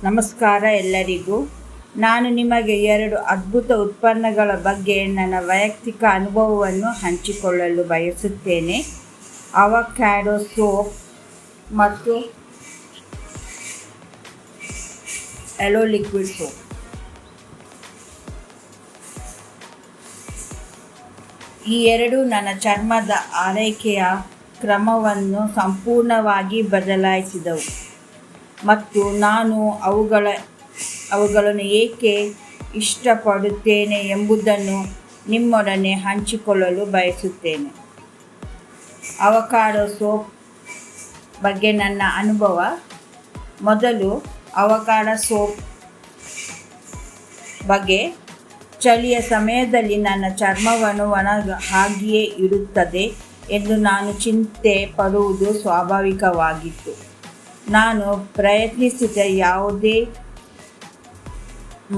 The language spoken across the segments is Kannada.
ನಮಸ್ಕಾರ ಎಲ್ಲರಿಗೂ. ನಾನು ನಿಮಗೆ 2 ಅದ್ಭುತ ಉತ್ಪನ್ನಗಳ ಬಗ್ಗೆ ನನ್ನ ವೈಯಕ್ತಿಕ ಅನುಭವವನ್ನು ಹಂಚಿಕೊಳ್ಳಲು ಬಯಸುತ್ತೇನೆ. ಅವಕ್ಯಾಡೋ ಸೋಪ್ ಮತ್ತು ಅಲೋ ಲಿಕ್ವಿಡ್ ಸೋಪ್. ಈ 2 ನನ್ನ ಚರ್ಮದ ಆರೈಕೆಯ ಕ್ರಮವನ್ನು ಸಂಪೂರ್ಣವಾಗಿ ಬದಲಾಯಿಸಿದವು ಮತ್ತು ನಾನು ಅವುಗಳನ್ನು ಏಕೆ ಇಷ್ಟಪಡುತ್ತೇನೆ ಎಂಬುದನ್ನು ನಿಮ್ಮೊಡನೆ ಹಂಚಿಕೊಳ್ಳಲು ಬಯಸುತ್ತೇನೆ. ಅವಕಾಡೋ ಸೋಪ್ ಬಗ್ಗೆ ನನ್ನ ಅನುಭವ. ಮೊದಲು ಅವಕಾಡೋ ಸೋಪ್ ಬಗ್ಗೆ. ಚಳಿಯ ಸಮಯದಲ್ಲಿ ನನ್ನ ಚರ್ಮವನ್ನು ಹಾಗೆಯೇ ಇರುತ್ತದೆ ಎಂದು ನಾನು ಚಿಂತೆ ಪಡುವುದು ಸ್ವಾಭಾವಿಕವಾಗಿತ್ತು. ನಾನು ಪ್ರಯತ್ನಿಸಿದ ಯಾವುದೇ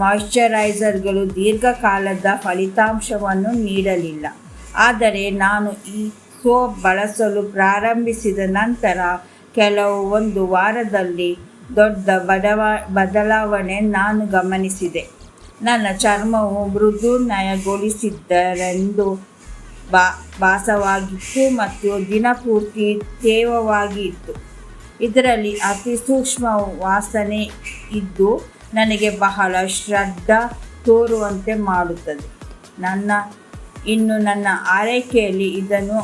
ಮಾಯಿಶ್ಚರೈಸರ್ಗಳು ದೀರ್ಘಕಾಲದ ಫಲಿತಾಂಶವನ್ನು ನೀಡಲಿಲ್ಲ. ಆದರೆ ನಾನು ಈ ಸೋಪ್ ಬಳಸಲು ಪ್ರಾರಂಭಿಸಿದ ನಂತರ ಒಂದು ವಾರದಲ್ಲಿ ದೊಡ್ಡ ಬದಲಾವಣೆ ನಾನು ಗಮನಿಸಿದೆ. ನನ್ನ ಚರ್ಮವು ಮೃದು ನಯಗೊಳಿಸಿದ್ದರೆಂದು ಭಾಸವಾಗಿತ್ತು ಮತ್ತು ದಿನಪೂರ್ತಿ ತೇವವಾಗಿ ಇತ್ತು. ಇದರಲ್ಲಿ ಅತಿ ಸೂಕ್ಷ್ಮ ವಾಸನೆ ಇದ್ದು ನನಗೆ ಬಹಳ ಶ್ರದ್ಧೆ ತೋರುವಂತೆ ಮಾಡುತ್ತದೆ. ನನ್ನ ಆರೈಕೆಯಲ್ಲಿ ಇದನ್ನು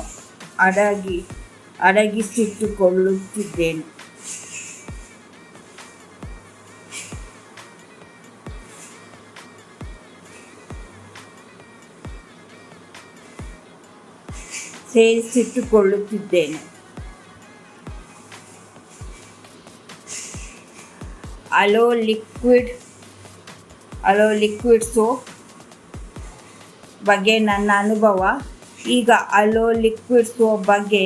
ಅಡಗಿಸಿಟ್ಟುಕೊಳ್ಳುತ್ತಿದ್ದೇನೆ. ಅಲೋ ಲಿಕ್ವಿಡ್ ಸೋಪ್ ಬಗ್ಗೆ ನನ್ನ ಅನುಭವ. ಈಗ ಅಲೋ ಲಿಕ್ವಿಡ್ ಸೋಪ್ ಬಗ್ಗೆ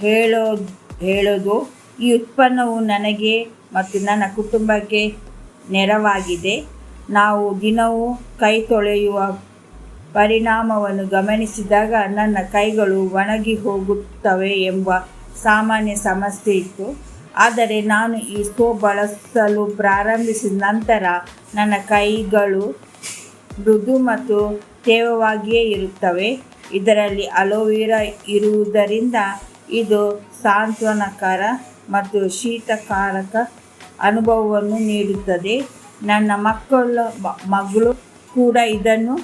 ಹೇಳೋದು. ಈ ಉತ್ಪನ್ನವು ನನಗೆ ಮತ್ತು ನನ್ನ ಕುಟುಂಬಕ್ಕೆ ನೆರವಾಗಿದೆ. ನಾವು ದಿನವೂ ಕೈ ತೊಳೆಯುವ ಪರಿಣಾಮವನ್ನು ಗಮನಿಸಿದಾಗ ನನ್ನ ಕೈಗಳು ಒಣಗಿ ಹೋಗುತ್ತವೆ ಎಂಬ ಸಾಮಾನ್ಯ ಸಮಸ್ಯೆ ಇತ್ತು. ಆದರೆ ನಾನು ಈ ಸೋಪ್ ಬಳಸಲು ಪ್ರಾರಂಭಿಸಿದ ನಂತರ ನನ್ನ ಕೈಗಳು ಮೃದು ಮತ್ತು ತೇವವಾಗಿಯೇ ಇರುತ್ತವೆ. ಇದರಲ್ಲಿ ಅಲೋವೆರಾ ಇರುವುದರಿಂದ ಇದು ಸಾಂತ್ವನಕರ ಮತ್ತು ಶೀತಕಾರಕ ಅನುಭವವನ್ನು ನೀಡುತ್ತದೆ. ನನ್ನ ಮಗಳು ಕೂಡ ಇದನ್ನು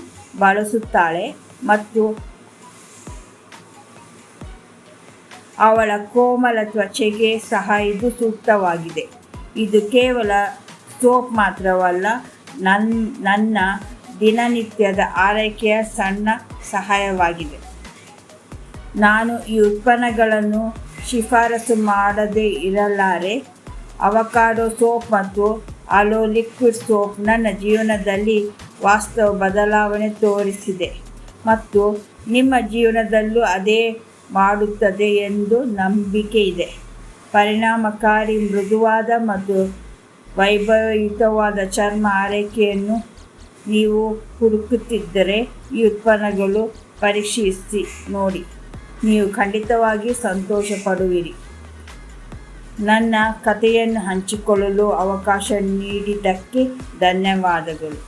ಬಳಸುತ್ತಾಳೆ ಮತ್ತು ಅವಳ ಕೋಮಲ ತ್ವಚೆಗೆ ಸಹ ಇದು ಸೂಕ್ತವಾಗಿದೆ. ಇದು ಕೇವಲ ಸೋಪ್ ಮಾತ್ರವಲ್ಲ, ನನ್ನ ದಿನನಿತ್ಯದ ಆರೈಕೆಯ ಸಣ್ಣ ಸಹಾಯವಾಗಿದೆ. ನಾನು ಈ ಉತ್ಪನ್ನಗಳನ್ನು ಶಿಫಾರಸು ಮಾಡದೇ ಇರಲಾರೆ. ಅವಕಾಡೋ ಸೋಪ್ ಮತ್ತು ಅಲೋ ಲಿಕ್ವಿಡ್ ಸೋಪ್ ನನ್ನ ಜೀವನದಲ್ಲಿ ವಾಸ್ತವ ಬದಲಾವಣೆ ತೋರಿಸಿದೆ ಮತ್ತು ನಿಮ್ಮ ಜೀವನದಲ್ಲೂ ಅದೇ ಮಾಡುತ್ತದೆ ಎಂದು ನಂಬಿಕೆ ಇದೆ. ಪರಿಣಾಮಕಾರಿ, ಮೃದುವಾದ ಮತ್ತು ವೈಭವಯುತವಾದ ಚರ್ಮ ಆರೈಕೆಯನ್ನು ನೀವು ಹುಡುಕುತ್ತಿದ್ದರೆ ಈ ಉತ್ಪನ್ನಗಳು ಪರೀಕ್ಷಿಸಿ ನೋಡಿ. ನೀವು ಖಂಡಿತವಾಗಿ ಸಂತೋಷ ಪಡುವಿರಿ. ನನ್ನ ಕಥೆಯನ್ನು ಹಂಚಿಕೊಳ್ಳಲು ಅವಕಾಶ ನೀಡಿದ್ದಕ್ಕೆ ಧನ್ಯವಾದಗಳು.